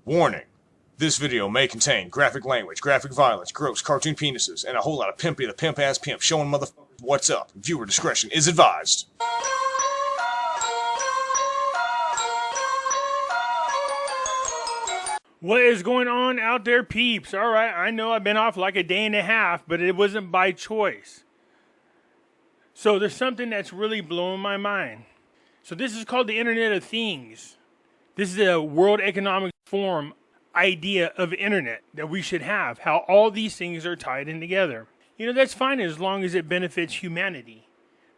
Warning. This video may contain graphic language, graphic violence, gross cartoon penises, and a whole lot of Pimpy the pimp-ass pimp showing motherfuckers what's up. Viewer discretion is advised. What is going on out there, peeps? Alright, I know I've been off like a day and a half, but it wasn't by choice. So there's something that's really blowing my mind. So this is called the Internet of Things. This is a World Economic Forum idea of internet that we should have, how all these things are tied in together. You know, that's fine as long as it benefits humanity.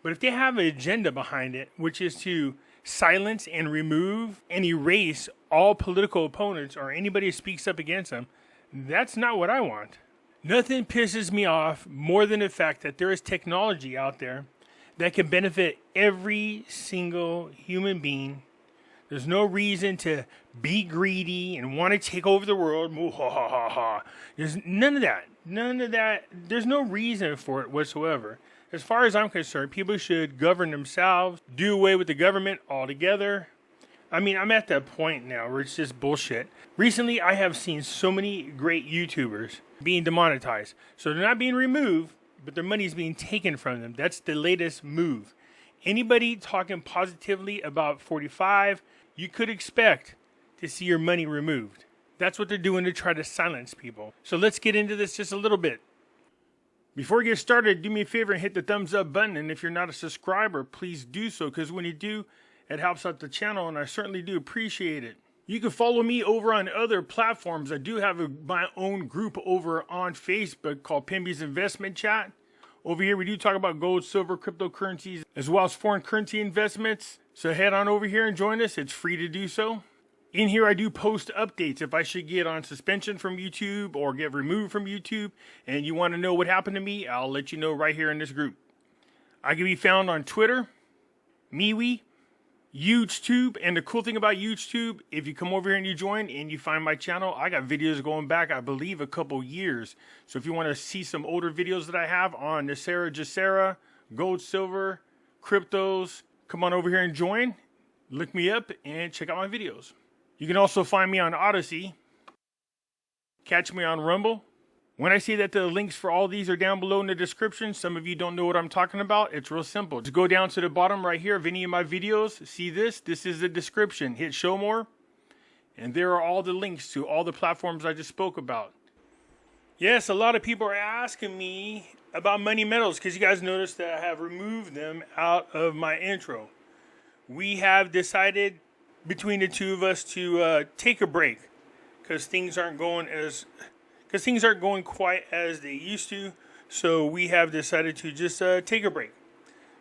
But if they have an agenda behind it, which is to silence and remove and erase all political opponents or anybody who speaks up against them, that's not what I want. Nothing pisses me off more than the fact that there is technology out there that can benefit every single human being. There's no reason to be greedy and want to take over the world. There's none of that. None of that. There's no reason for it whatsoever. As far as I'm concerned, people should govern themselves, do away with the government altogether. I mean, I'm at that point now where it's just bullshit. Recently, I have seen so many great YouTubers being demonetized. So they're not being removed, but their money is being taken from them. That's the latest move. Anybody talking positively about 45, you could expect to see your money removed. That's what they're doing to try to silence people. So let's get into this just a little bit. Before we get started, do me a favor and hit the thumbs up button. And if you're not a subscriber, please do so, because when you do, it helps out the channel, and I certainly do appreciate it. You can follow me over on other platforms. I do have my own group over on Facebook called Pimpy's Investment Chat. Over here, we do talk about gold, silver, cryptocurrencies, as well as foreign currency investments. So head on over here and join us. It's free to do so. In here, I do post updates. If I should get on suspension from YouTube or get removed from YouTube and you want to know what happened to me, I'll let you know right here in this group. I can be found on Twitter, MeWe, YouTube, and the cool thing about YouTube, if you come over here and you join and you find my channel, I got videos going back, I believe, a couple years. So if you want to see some older videos that I have on Nasera, gold, silver, cryptos, come on over here and join. Look me up and check out my videos. You can also find me on Odyssey. Catch me on Rumble. When I say that the links for all these are down below in the description, some of you don't know what I'm talking about. It's real simple. Just go down to the bottom right here of any of my videos. See this? This is the description. Hit show more. And there are all the links to all the platforms I just spoke about. Yes, a lot of people are asking me about money metals because you guys noticed that I have removed them out of my intro. We have decided between the two of us to take a break because things aren't going quite as they used to. So we have decided to just take a break.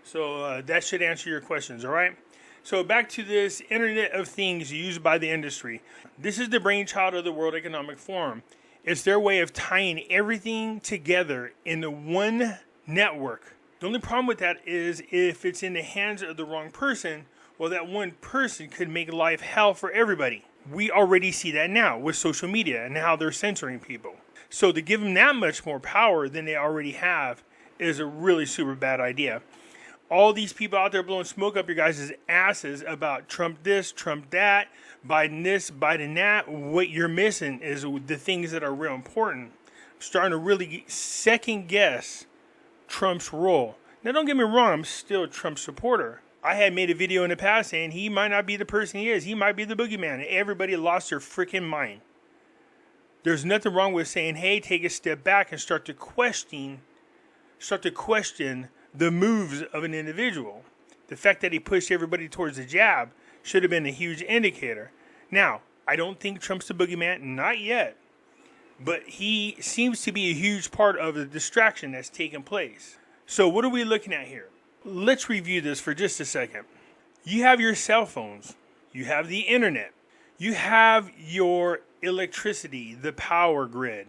So that should answer your questions, all right? So back to this Internet of Things used by the industry. This is the brainchild of the World Economic Forum. It's their way of tying everything together into one network. The only problem with that is if it's in the hands of the wrong person, well, that one person could make life hell for everybody. We already see that now with social media and how they're censoring people. So to give them that much more power than they already have is a really super bad idea. All these people out there blowing smoke up your guys' asses about Trump this, Trump that, Biden this, Biden that. What you're missing is the things that are real important. I'm starting to really second guess Trump's role. Now, don't get me wrong, I'm still a Trump supporter. I had made a video in the past saying he might not be the person he is. He might be the boogeyman. Everybody lost their freaking mind. There's nothing wrong with saying, hey, take a step back and start to question the moves of an individual. The fact that he pushed everybody towards the jab should have been a huge indicator. Now, I don't think Trump's the boogeyman, not yet. But he seems to be a huge part of the distraction that's taken place. So what are we looking at here? Let's review this for just a second. You have your cell phones. You have the internet. You have your electricity, the power grid.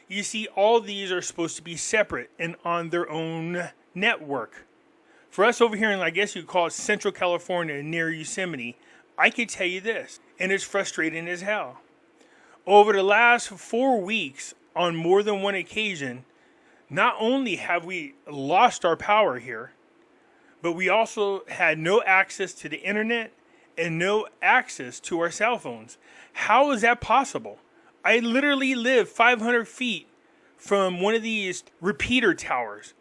You see, all these are supposed to be separate and on their own network. For us over here in, I guess you'd call it Central California near Yosemite, I can tell you this, and it's frustrating as hell. Over the last 4 weeks, on more than one occasion, not only have we lost our power here, but we also had no access to the internet and no access to our cell phones. How is that possible? I literally live 500 feet from one of these repeater towers.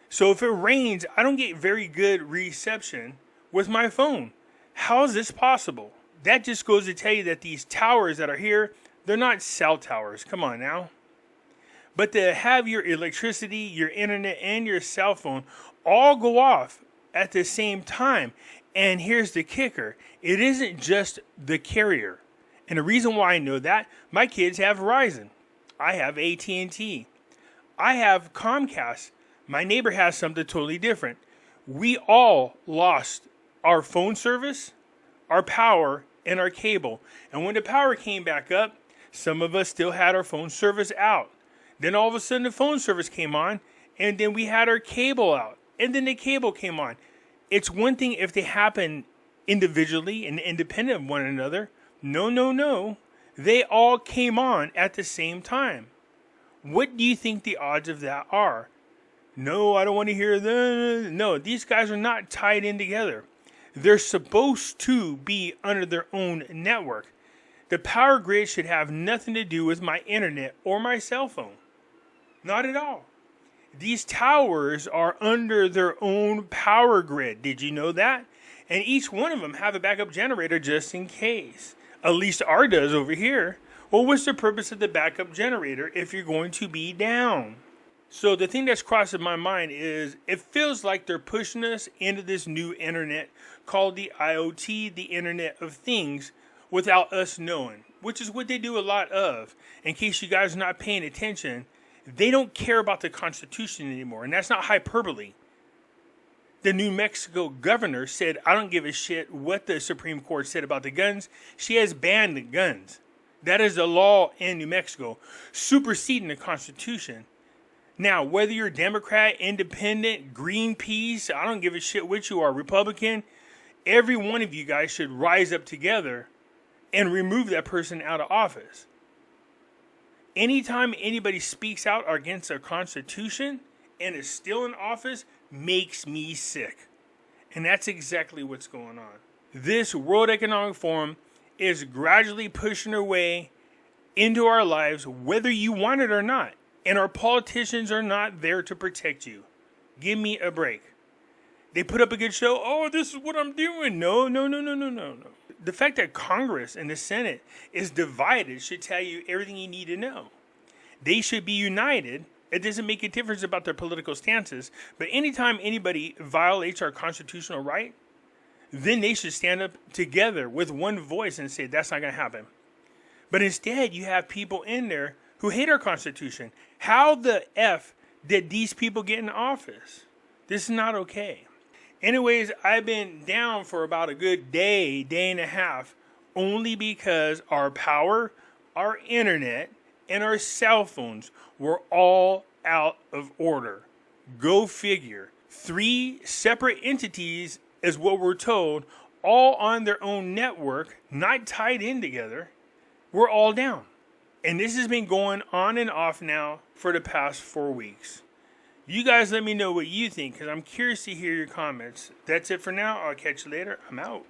So if it rains, I don't get very good reception with my phone. How is this possible? That just goes to tell you that these towers that are here, they're not cell towers. Come on now. But to have your electricity, your internet, and your cell phone all go off at the same time. And here's the kicker. It isn't just the carrier. And the reason why I know that, my kids have Verizon. I have AT&T. I have Comcast. My neighbor has something totally different. We all lost our phone service, our power, and our cable. And when the power came back up, some of us still had our phone service out. Then all of a sudden the phone service came on, and then we had our cable out. And then the cable came on. It's one thing if they happen individually and independent of one another. No. They all came on at the same time. What do you think the odds of that are? No, I don't want to hear that. No, these guys are not tied in together. They're supposed to be under their own network. The power grid should have nothing to do with my internet or my cell phone. Not at all. These towers are under their own power grid. Did you know that? And each one of them have a backup generator just in case. At least ours does over here. Well, what's the purpose of the backup generator if you're going to be down? So the thing that's crossing my mind is it feels like they're pushing us into this new internet called the IoT, the Internet of Things, without us knowing, which is what they do a lot of. In case you guys are not paying attention, they don't care about the Constitution anymore, and that's not hyperbole. The New Mexico governor said, I don't give a shit what the Supreme Court said about the guns. She has banned the guns. That is the law in New Mexico, superseding the Constitution. Now, whether you're Democrat, Independent, Greenpeace, I don't give a shit which you are, Republican, every one of you guys should rise up together and remove that person out of office. Anytime anybody speaks out against our Constitution and is still in office makes me sick. And that's exactly what's going on. This World Economic Forum is gradually pushing their way into our lives, whether you want it or not. And our politicians are not there to protect you. Give me a break. They put up a good show. Oh, this is what I'm doing. No. The fact that Congress and the Senate is divided should tell you everything you need to know. They should be united. It doesn't make a difference about their political stances. But anytime anybody violates our constitutional right, then they should stand up together with one voice and say, that's not going to happen. But instead, you have people in there who hate our Constitution. How the F did these people get in office? This is not okay. Anyways, I've been down for about a good day and a half, only because our power, our internet, and our cell phones were all out of order. Go figure. 3 separate entities is what we're told, all on their own network, not tied in together. We're all down. And this has been going on and off now for the past 4 weeks. You guys let me know what you think, because I'm curious to hear your comments. That's it for now. I'll catch you later. I'm out.